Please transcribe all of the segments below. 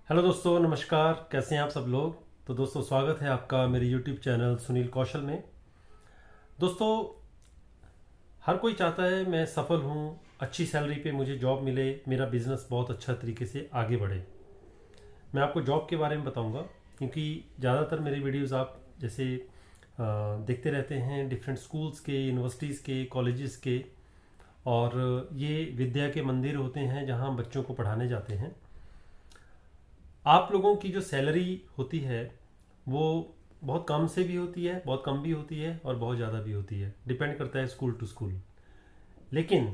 Hello दोस्तों, नमस्कार। कैसे हैं आप सब लोग। तो दोस्तों, स्वागत है आपका मेरे यूट्यूब चैनल सुनील कौशल में। दोस्तों, हर कोई चाहता है मैं सफल हूँ, अच्छी सैलरी पे मुझे जॉब मिले, मेरा बिजनेस बहुत अच्छा तरीके से आगे बढ़े। मैं आपको जॉब के बारे में बताऊंगा, क्योंकि ज़्यादातर मेरे वीडियोस आप जैसे देखते रहते हैं डिफरेंट स्कूल्स के, यूनिवर्सिटीज़ के, कॉलेजेस के। और ये विद्या के मंदिर होते हैं जहाँ हम बच्चों को पढ़ाने जाते हैं। आप लोगों की जो सैलरी होती है वो बहुत कम से भी होती है, बहुत कम भी होती है और बहुत ज़्यादा भी होती है, डिपेंड करता है स्कूल टू स्कूल। लेकिन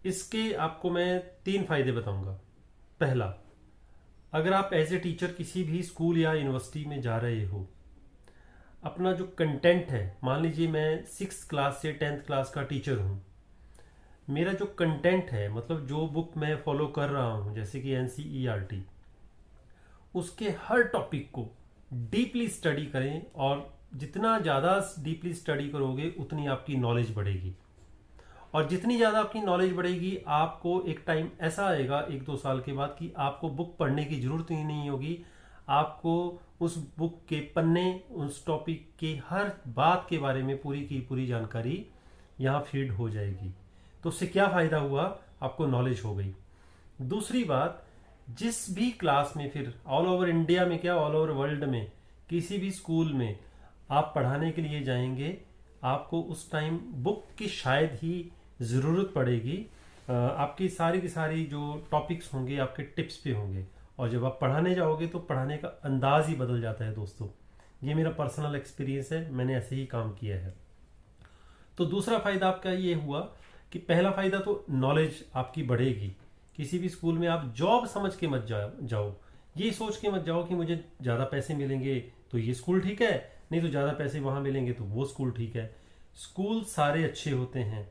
इसके आपको मैं 3 फायदे बताऊंगा। पहला, अगर आप एज ए टीचर किसी भी स्कूल या यूनिवर्सिटी में जा रहे हो, अपना जो कंटेंट है, मान लीजिए मैं 6th क्लास से 10th क्लास का टीचर हूँ, मेरा जो कंटेंट है मतलब जो बुक मैं फॉलो कर रहा हूँ जैसे कि NCERT, उसके हर टॉपिक को डीपली स्टडी करें। और जितना ज़्यादा डीपली स्टडी करोगे उतनी आपकी नॉलेज बढ़ेगी। और जितनी ज़्यादा आपकी नॉलेज बढ़ेगी, आपको एक टाइम ऐसा आएगा 1-2 साल के बाद कि आपको बुक पढ़ने की ज़रूरत ही नहीं होगी। आपको उस बुक के पन्ने, उस टॉपिक के हर बात के बारे में पूरी की पूरी जानकारी यहाँ फीड हो जाएगी। तो उससे क्या फ़ायदा हुआ, आपको नॉलेज हो गई। दूसरी बात, जिस भी क्लास में, फिर ऑल ओवर इंडिया में क्या, ऑल ओवर वर्ल्ड में किसी भी स्कूल में आप पढ़ाने के लिए जाएंगे, आपको उस टाइम बुक की शायद ही ज़रूरत पड़ेगी। आपकी सारी की सारी जो टॉपिक्स होंगे आपके टिप्स पे होंगे। और जब आप पढ़ाने जाओगे तो पढ़ाने का अंदाज ही बदल जाता है दोस्तों। ये मेरा पर्सनल एक्सपीरियंस है, मैंने ऐसे ही काम किया है। तो दूसरा फायदा आपका ये हुआ कि पहला फायदा तो नॉलेज आपकी बढ़ेगी। किसी भी स्कूल में आप जॉब समझ के मत जाओ। ये सोच के मत जाओ कि मुझे ज़्यादा पैसे मिलेंगे तो ये स्कूल ठीक है, नहीं तो ज़्यादा पैसे वहाँ मिलेंगे तो वो स्कूल ठीक है। स्कूल सारे अच्छे होते हैं।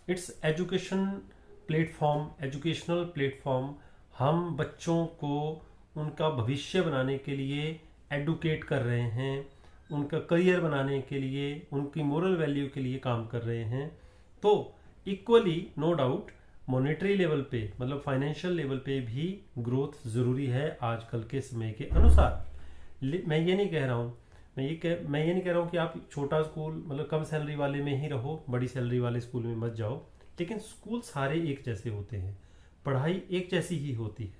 It's educational platform. हम बच्चों को उनका भविष्य बनाने के लिए एडुकेट कर रहे हैं, उनका करियर बनाने के लिए, उनकी मोरल वैल्यू के लिए काम कर रहे हैं। तो equally no doubt monetary level पे, मतलब फाइनेंशियल लेवल पे भी ग्रोथ ज़रूरी है आजकल के समय के अनुसार। मैं ये नहीं कह रहा हूँ, मैं ये नहीं कह रहा हूँ कि आप छोटा स्कूल मतलब कम सैलरी वाले में ही रहो, बड़ी सैलरी वाले स्कूल में मत जाओ। लेकिन स्कूल सारे एक जैसे होते हैं, पढ़ाई एक जैसी ही होती है।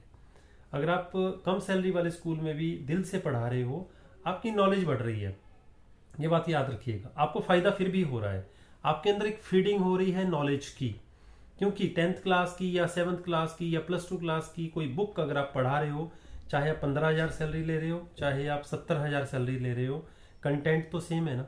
अगर आप कम सैलरी वाले स्कूल में भी दिल से पढ़ा रहे हो, आपकी नॉलेज बढ़ रही है, ये बात याद रखिएगा। आपको फायदा फिर भी हो रहा है, आपके अंदर एक फीडिंग हो रही है नॉलेज की। क्योंकि 10th क्लास की या 7th क्लास की या +2 क्लास की कोई बुक अगर आप पढ़ा रहे हो, चाहे आप 15,000 सैलरी ले रहे हो, चाहे आप 70,000 सैलरी ले रहे हो, कंटेंट तो सेम है ना।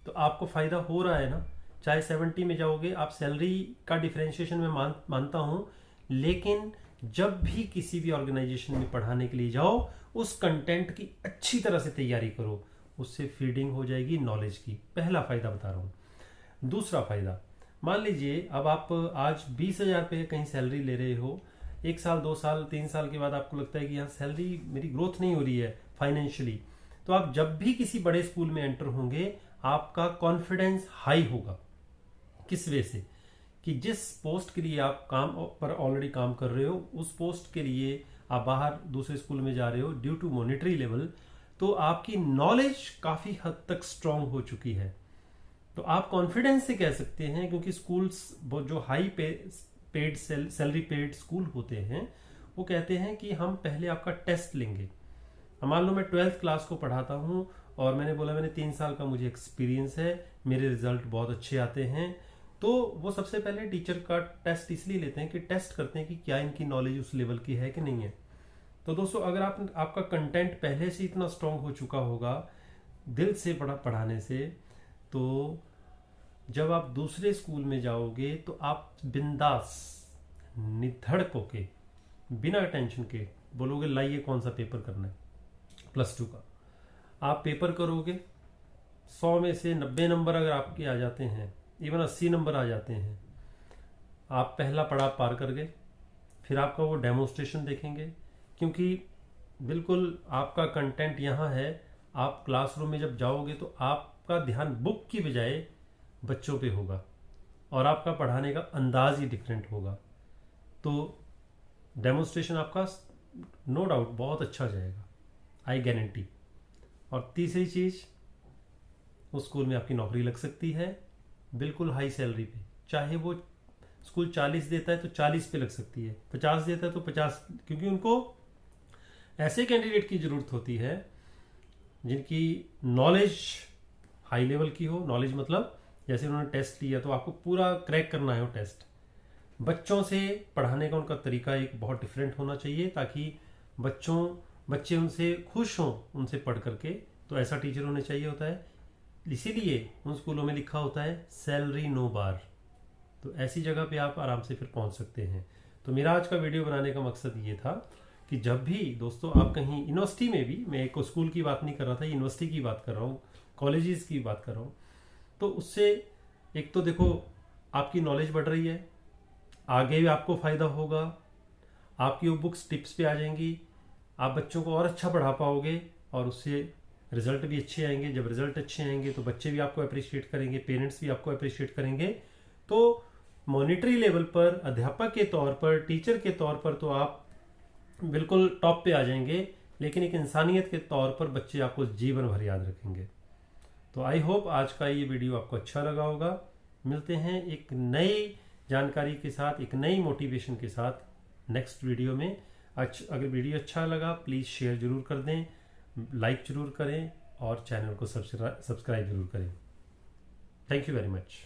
तो आपको फायदा हो रहा है ना। चाहे 70 में जाओगे, आप सैलरी का डिफरेंशिएशन में मानता हूं, लेकिन जब भी किसी भी ऑर्गेनाइजेशन में पढ़ाने के लिए जाओ, उस कंटेंट की अच्छी तरह से तैयारी करो, उससे फीडिंग हो जाएगी नॉलेज की। पहला फायदा बता रहा हूं। दूसरा फायदा, मान लीजिए अब आप आज 20,000 पे कहीं सैलरी ले रहे हो, 1 साल 2 साल 3 साल के बाद आपको लगता है कि यहाँ सैलरी मेरी ग्रोथ नहीं हो रही है फाइनेंशियली, तो आप जब भी किसी बड़े स्कूल में एंटर होंगे, आपका कॉन्फिडेंस हाई होगा। किस वे से, कि जिस पोस्ट के लिए आप काम पर ऑलरेडी काम कर रहे हो, उस पोस्ट के लिए आप बाहर दूसरे स्कूल में जा रहे हो ड्यू टू मॉनेटरी लेवल, तो आपकी नॉलेज काफ़ी हद तक स्ट्रांग हो चुकी है। तो आप कॉन्फिडेंस से कह सकते हैं, क्योंकि स्कूल्स जो high paid salary paid school होते हैं, वो कहते हैं कि हम पहले आपका टेस्ट लेंगे। मान लो मैं 12th क्लास को पढ़ाता हूँ और मैंने बोला मैंने 3 साल का मुझे एक्सपीरियंस है, मेरे रिजल्ट बहुत अच्छे आते हैं, तो वो सबसे पहले टीचर का टेस्ट इसलिए लेते हैं कि टेस्ट करते हैं कि क्या इनकी नॉलेज उस लेवल की है कि नहीं है। तो दोस्तों, अगर आपका कंटेंट पहले से इतना स्ट्रांग हो चुका होगा दिल से पढ़ाने से, तो जब आप दूसरे स्कूल में जाओगे तो आप बिंदास निधड़क होके बिना टेंशन के बोलोगे लाइए कौन सा पेपर करना है, +2 का। आप पेपर करोगे, 100 में से 90 नंबर अगर आपके आ जाते हैं, इवन 80 नंबर आ जाते हैं, आप पहला पड़ाव पार कर गए। फिर आपका वो डेमोन्स्ट्रेशन देखेंगे, क्योंकि बिल्कुल आपका कंटेंट यहाँ है। आप क्लासरूम में जब जाओगे तो आपका ध्यान बुक की बजाय बच्चों पे होगा और आपका पढ़ाने का अंदाज ही डिफरेंट होगा। तो डेमोन्स्ट्रेशन आपका नो डाउट बहुत अच्छा जाएगा, आई गारंटी। और तीसरी चीज़, उस स्कूल में आपकी नौकरी लग सकती है बिल्कुल हाई सैलरी पे। चाहे वो स्कूल 40 देता है तो 40 पे लग सकती है, 50 देता है तो 50, क्योंकि उनको ऐसे कैंडिडेट की ज़रूरत होती है जिनकी नॉलेज हाई लेवल की हो। नॉलेज मतलब जैसे उन्होंने टेस्ट लिया तो आपको पूरा क्रैक करना है वो टेस्ट। बच्चों से पढ़ाने का उनका तरीका एक बहुत डिफरेंट होना चाहिए, ताकि बच्चे उनसे खुश हों उनसे पढ़ करके। तो ऐसा टीचर होने चाहिए होता है। इसीलिए उन स्कूलों में लिखा होता है सैलरी नो बार। तो ऐसी जगह पे आप आराम से फिर पहुंच सकते हैं। तो मेरा आज का वीडियो बनाने का मकसद ये था कि जब भी दोस्तों आप कहीं यूनिवर्सिटी में भी, मैं एक स्कूल की बात नहीं कर रहा था, यूनिवर्सिटी की बात कर रहा हूँ, कॉलेजेस की बात कर रहा हूँ, तो उससे एक तो देखो आपकी नॉलेज बढ़ रही है, आगे भी आपको फ़ायदा होगा, आपकी वो बुक्स टिप्स पे आ जाएंगी, आप बच्चों को और अच्छा पढ़ा पाओगे और उससे रिजल्ट भी अच्छे आएंगे। जब रिजल्ट अच्छे आएंगे तो बच्चे भी आपको अप्रिशिएट करेंगे, पेरेंट्स भी आपको अप्रिशिएट करेंगे। तो मॉनिटरी लेवल पर, अध्यापक के तौर पर, टीचर के तौर पर तो आप बिल्कुल टॉप पे आ जाएंगे, लेकिन एक इंसानियत के तौर पर बच्चे आपको जीवन भर याद रखेंगे। तो आई होप आज का ये वीडियो आपको अच्छा लगा होगा। मिलते हैं एक नई जानकारी के साथ, एक नई मोटिवेशन के साथ नेक्स्ट वीडियो में। अगर वीडियो अच्छा लगा प्लीज़ शेयर जरूर कर दें, लाइक जरूर करें और चैनल को सब्सक्राइब जरूर करें। Thank you very much.